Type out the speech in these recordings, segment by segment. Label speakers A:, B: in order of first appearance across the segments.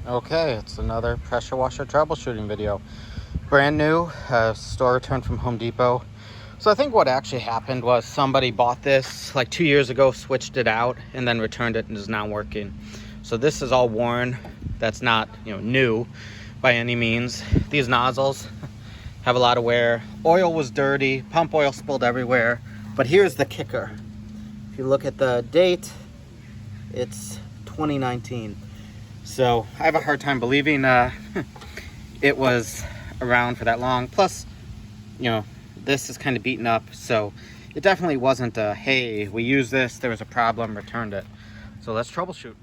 A: Okay, it's another pressure washer troubleshooting video. Brand new, store return from Home Depot. So I think what actually happened was somebody bought this like 2 years ago, switched it out, and then returned it and is not working. So this is all worn. That's not, new by any means. These nozzles have a lot of wear. Oil was dirty, pump oil spilled everywhere. But here's the kicker. If you look at the date, it's 2019. So I have a hard time believing it was around for that long. Plus, this is kind of beaten up, so it definitely wasn't a, hey, we used this, there was a problem, returned it. So let's troubleshoot.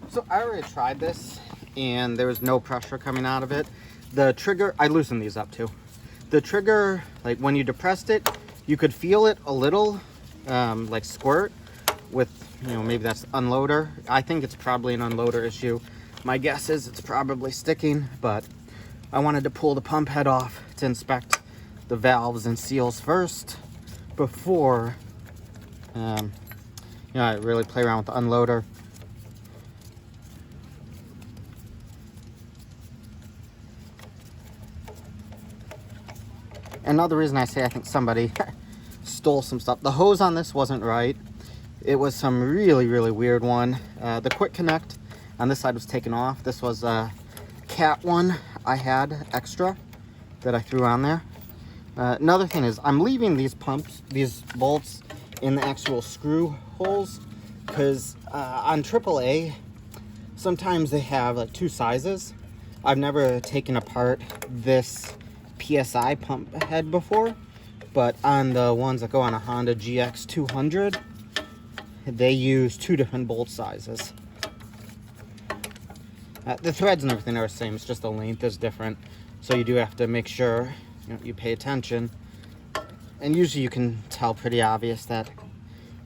A: So I already tried this, and there was no pressure coming out of it. The trigger, I loosened these up too. The trigger, like when you depressed it, you could feel it a little like squirt with, maybe that's unloader. I think it's probably an unloader issue. My guess is it's probably sticking, but I wanted to pull the pump head off to inspect the valves and seals first before, I really play around with the unloader. Another reason I say I think somebody stole some stuff. The hose on this wasn't right. It was some really, really weird one. The quick connect on this side was taken off. This was a cat one I had extra that I threw on there. Another thing is I'm leaving these bolts in the actual screw holes because on AAA, sometimes they have like two sizes. I've never taken apart this PSI pump head before, but on the ones that go on a Honda GX 200, they use two different bolt sizes. The threads and everything are the same, it's just the length is different. So you do have to make sure you pay attention. And usually you can tell pretty obvious that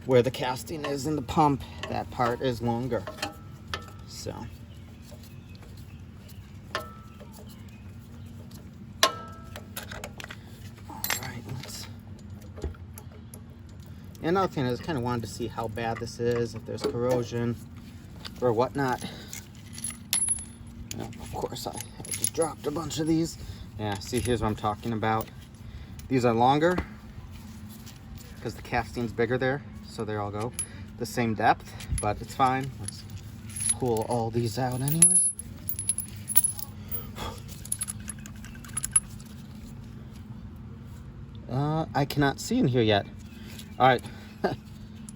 A: where the casting is in the pump, that part is longer. So. Another thing is I kind of wanted to see how bad this is, if there's corrosion or whatnot. Of course, I just dropped a bunch of these. Yeah, see, here's what I'm talking about. These are longer because the casting's bigger there, so they all go the same depth, but it's fine. Let's pull all these out anyways. I cannot see in here yet. All right,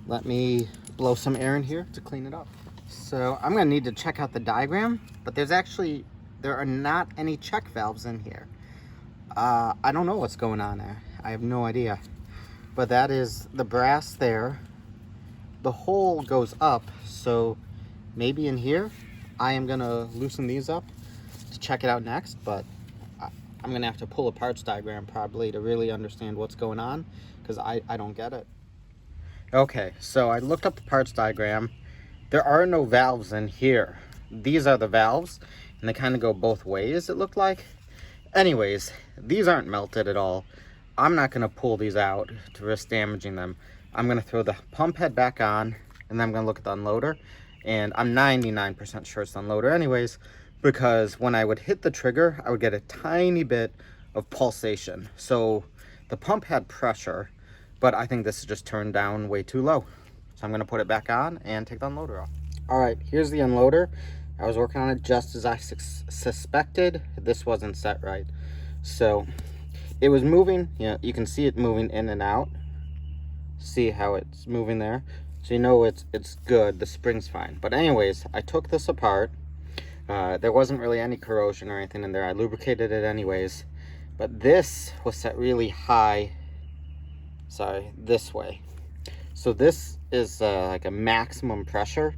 A: let me blow some air in here to clean it up. So I'm gonna need to check out the diagram, but there are not any check valves in here. I don't know what's going on there. I have no idea. But that is the brass there. The hole goes up, so maybe in here. I am gonna loosen these up to check it out next, but I'm gonna have to pull a parts diagram probably to really understand what's going on, because I don't get it. Okay, so I looked up the parts diagram. There are no valves in here. These are the valves, and they kind of go both ways, it looked like. Anyways, these aren't melted at all. I'm not gonna pull these out to risk damaging them. I'm gonna throw the pump head back on, and then I'm gonna look at the unloader. And I'm 99% sure it's the unloader anyways, because when I would hit the trigger, I would get a tiny bit of pulsation. So the pump had pressure, but I think this is just turned down way too low. So I'm gonna put it back on and take the unloader off. All right, here's the unloader. I was working on it just as I suspected. This wasn't set right. So it was moving, you can see it moving in and out. See how it's moving there? So it's good, the spring's fine. But anyways, I took this apart. There wasn't really any corrosion or anything in there. I lubricated it anyways. But this was set really high. Sorry, this way. So this is like a maximum pressure,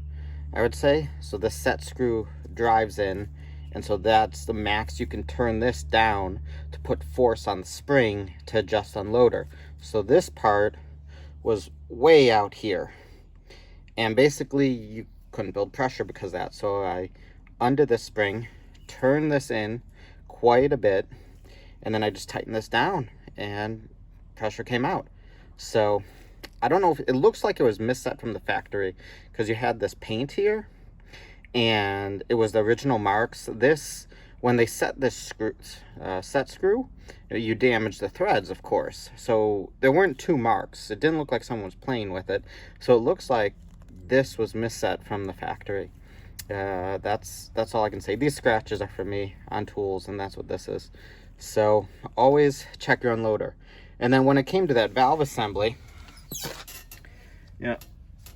A: I would say. So the set screw drives in, and so that's the max you can turn this down to put force on the spring to adjust unloader. So this part was way out here, and basically you couldn't build pressure because of that. So I under this spring, turn this in quite a bit, and then I just tightened this down and pressure came out. So I don't know if it looks like it was misset from the factory, because you had this paint here and it was the original marks. This, when they set this set screw, you damage the threads, of course. So there weren't two marks. It didn't look like someone was playing with it. So it looks like this was misset from the factory. That's all I can say. These scratches are for me on tools, and that's what this is. So always check your unloader. And then when it came to that valve assembly, yeah,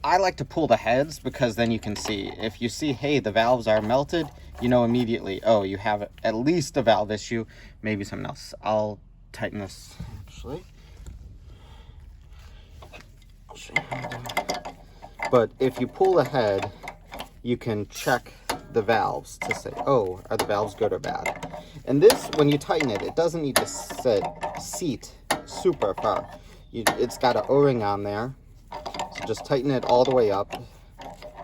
A: I like to pull the heads, because then you can see. If you see, hey, the valves are melted, you know immediately, oh, you have at least a valve issue, maybe something else. I'll tighten this, actually. I'll show you how to do it. But if you pull the head, you can check the valves to say, oh, are the valves good or bad? And this, when you tighten it, it doesn't need to seat super far. It's got an O-ring on there. So just tighten it all the way up.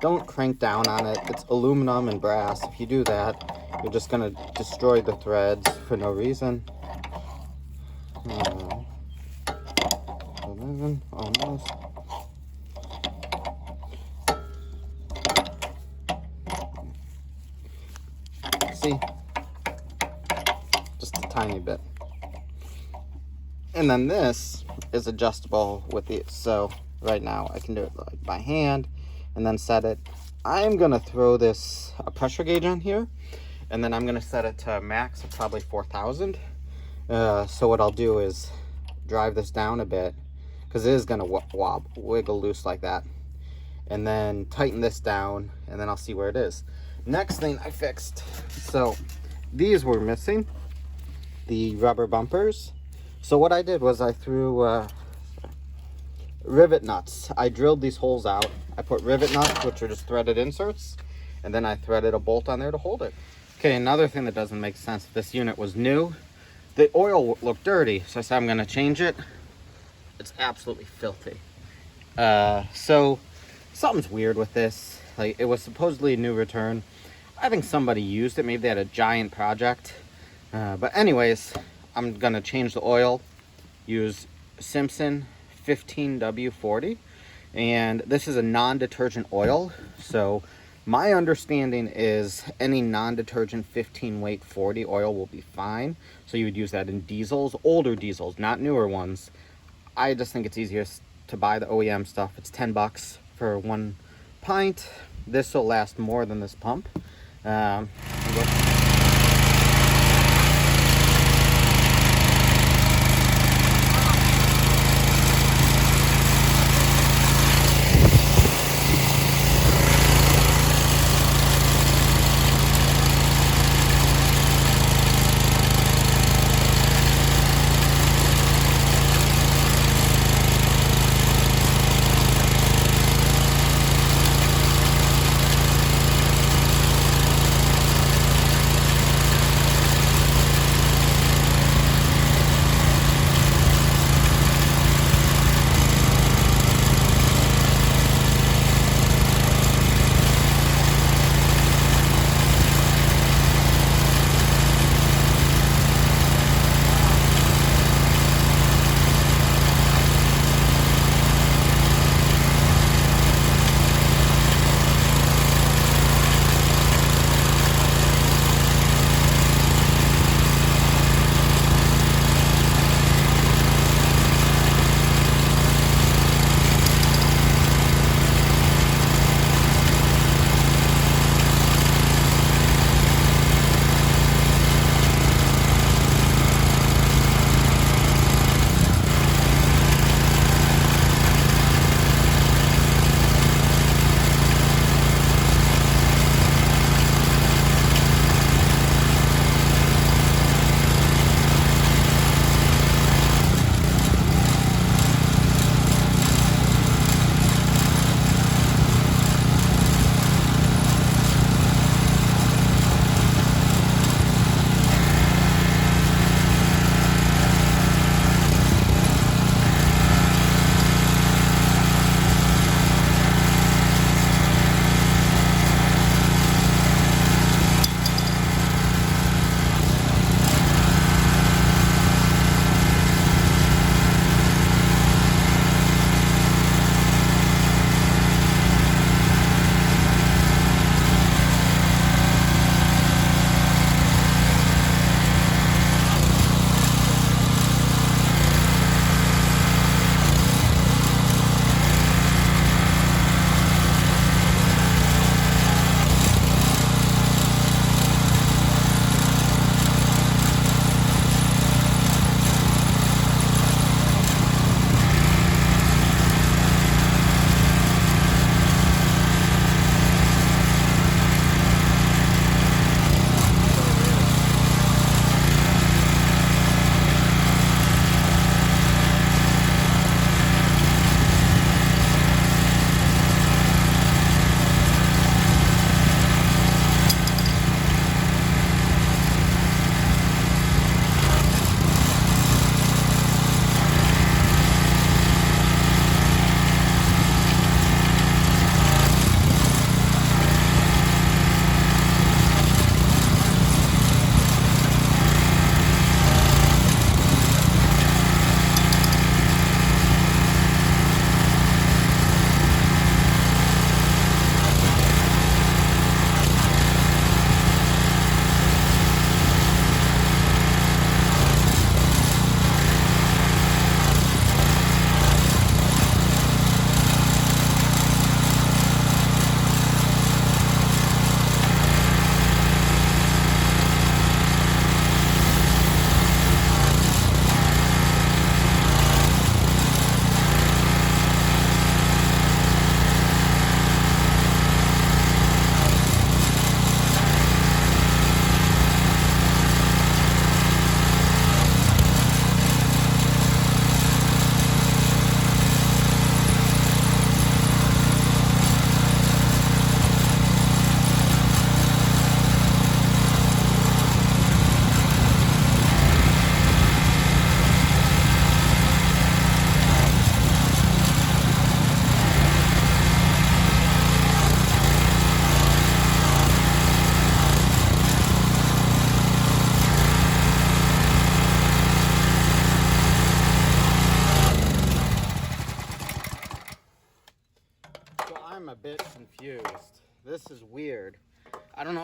A: Don't crank down on it. It's aluminum and brass. If you do that, you're just going to destroy the threads for no reason. 11, almost. See? Just a tiny bit. And then this is adjustable with the, so right now I can do it like by hand and then set it. I'm gonna throw this a pressure gauge on here, and then I'm gonna set it to max of probably 4,000. So what I'll do is drive this down a bit, because it is gonna wiggle loose like that, and then tighten this down, and then I'll see where it is. Next thing I fixed, so these were missing, the rubber bumpers. So what I did was I threw rivet nuts. I drilled these holes out. I put rivet nuts, which are just threaded inserts, and then I threaded a bolt on there to hold it. Okay, another thing that doesn't make sense, this unit was new. The oil looked dirty, so I said I'm gonna change it. It's absolutely filthy. So something's weird with this. Like, it was supposedly a new return. I think somebody used it. Maybe they had a giant project. But anyways, I'm gonna change the oil, use Simpson 15W40, and this is a non-detergent oil. So my understanding is any non-detergent 15 weight 40 oil will be fine. So you would use that in diesels, older diesels, not newer ones. I just think it's easier to buy the OEM stuff. It's 10 bucks for 1 pint. This will last more than this pump.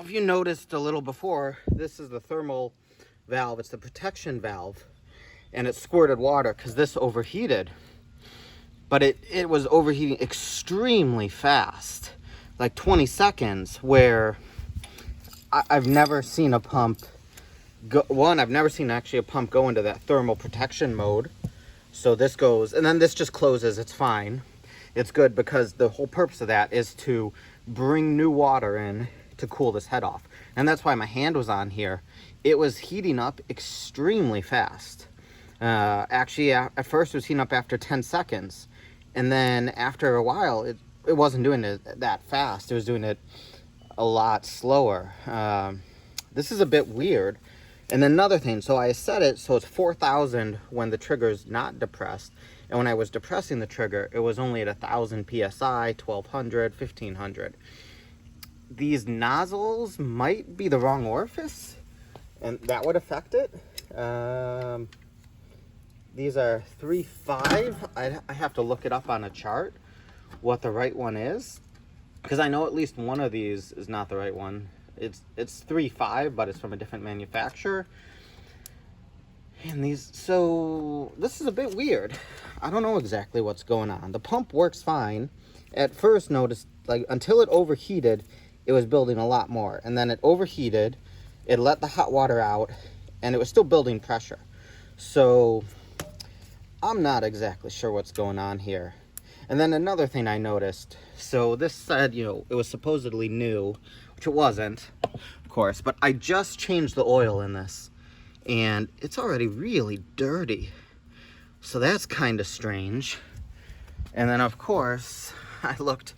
A: if you noticed a little before, this is the thermal valve. It's the protection valve, and it squirted water because this overheated. But it was overheating extremely fast, like 20 seconds, where I've never seen a pump go. One, I've never seen actually a pump go into that thermal protection mode. So this goes, and then this just closes. It's fine. It's good because the whole purpose of that is to bring new water in to cool this head off. And that's why my hand was on here. It was heating up extremely fast. Actually, at first it was heating up after 10 seconds. And then after a while, it wasn't doing it that fast. It was doing it a lot slower. This is a bit weird. And then another thing, so I set it so it's 4,000 when the trigger's not depressed. And when I was depressing the trigger, it was only at 1,000 PSI, 1,200, 1,500. These nozzles might be the wrong orifice, and that would affect it. These are 3.5. I have to look it up on a chart, what the right one is, because I know at least one of these is not the right one. It's 3.5, but it's from a different manufacturer. And these, so this is a bit weird. I don't know exactly what's going on. The pump works fine. At first, noticed, like, until it overheated, it was building a lot more. And then it overheated, it let the hot water out, and it was still building pressure. So I'm not exactly sure what's going on here. And then another thing I noticed, so this said, you know, it was supposedly new, which it wasn't, of course, but I just changed the oil in this, and it's already really dirty. So that's kind of strange. And then, of course, I looked,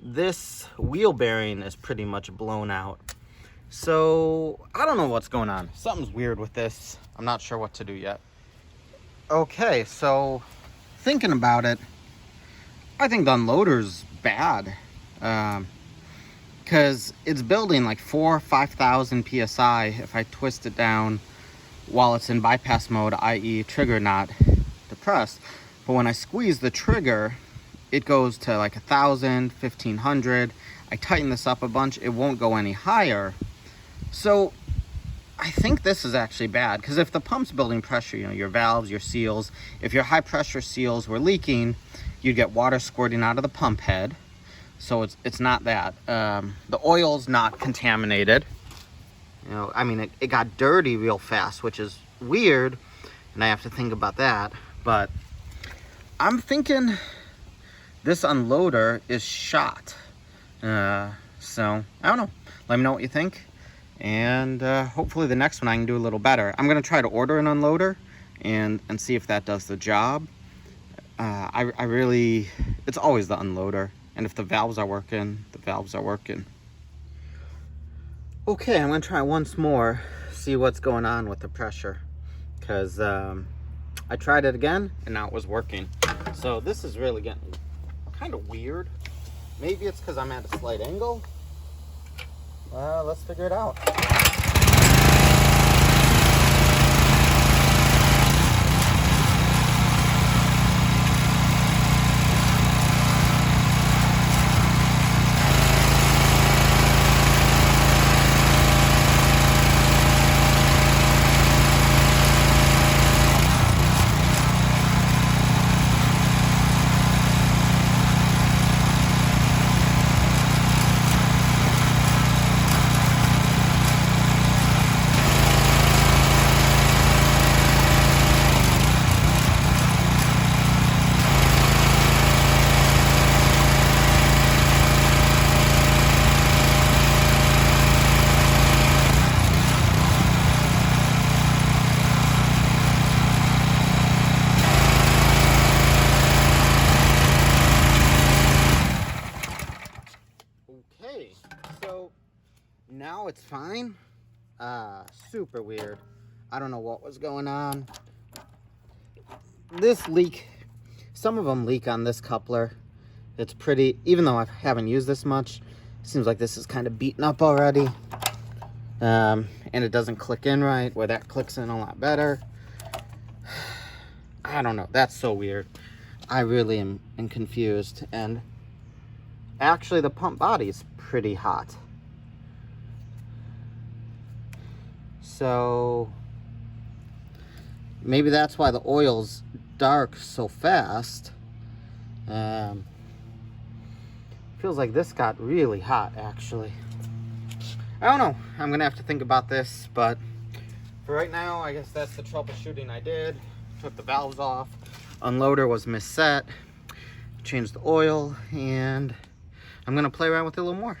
A: this wheel bearing is pretty much blown out. So I don't know what's going on. Something's weird with this. I'm not sure what to do yet. Okay, so thinking about it, I think the unloader's bad. Because it's building like 4,000 or 5,000 PSI if I twist it down while it's in bypass mode, i.e. trigger not depressed. But when I squeeze the trigger, it goes to like 1,000, 1,500. I tighten this up a bunch, it won't go any higher. So I think this is actually bad, because if the pump's building pressure, you know, your valves, your seals, if your high pressure seals were leaking, you'd get water squirting out of the pump head. So it's not that. The oil's not contaminated. You know, I mean, it got dirty real fast, which is weird, and I have to think about that. But I'm thinking this unloader is shot. So I don't know. Let me know what you think, and hopefully the next one I can do a little better. I'm gonna try to order an unloader and see if that does the job. I really, it's always the unloader. And if the valves are working, the valves are working. Okay, I'm gonna try once more, see what's going on with the pressure. Because I tried it again, and now it was working. So this is really getting kind of weird. Maybe it's because I'm at a slight angle. Let's figure it out. Now it's fine. Super weird. I don't know what was going on. This leak, some of them leak on this coupler. It's pretty, even though I haven't used this much, it seems like this is kind of beaten up already. And it doesn't click in right, where that clicks in a lot better. I don't know, that's so weird. I really am confused. And actually the pump body is pretty hot. So maybe that's why the oil's dark so fast. Feels like this got really hot, actually. I don't know. I'm gonna have to think about this, but for right now, I guess that's the troubleshooting I did. Took the valves off. Unloader was misset. Changed the oil, and I'm gonna play around with it a little more.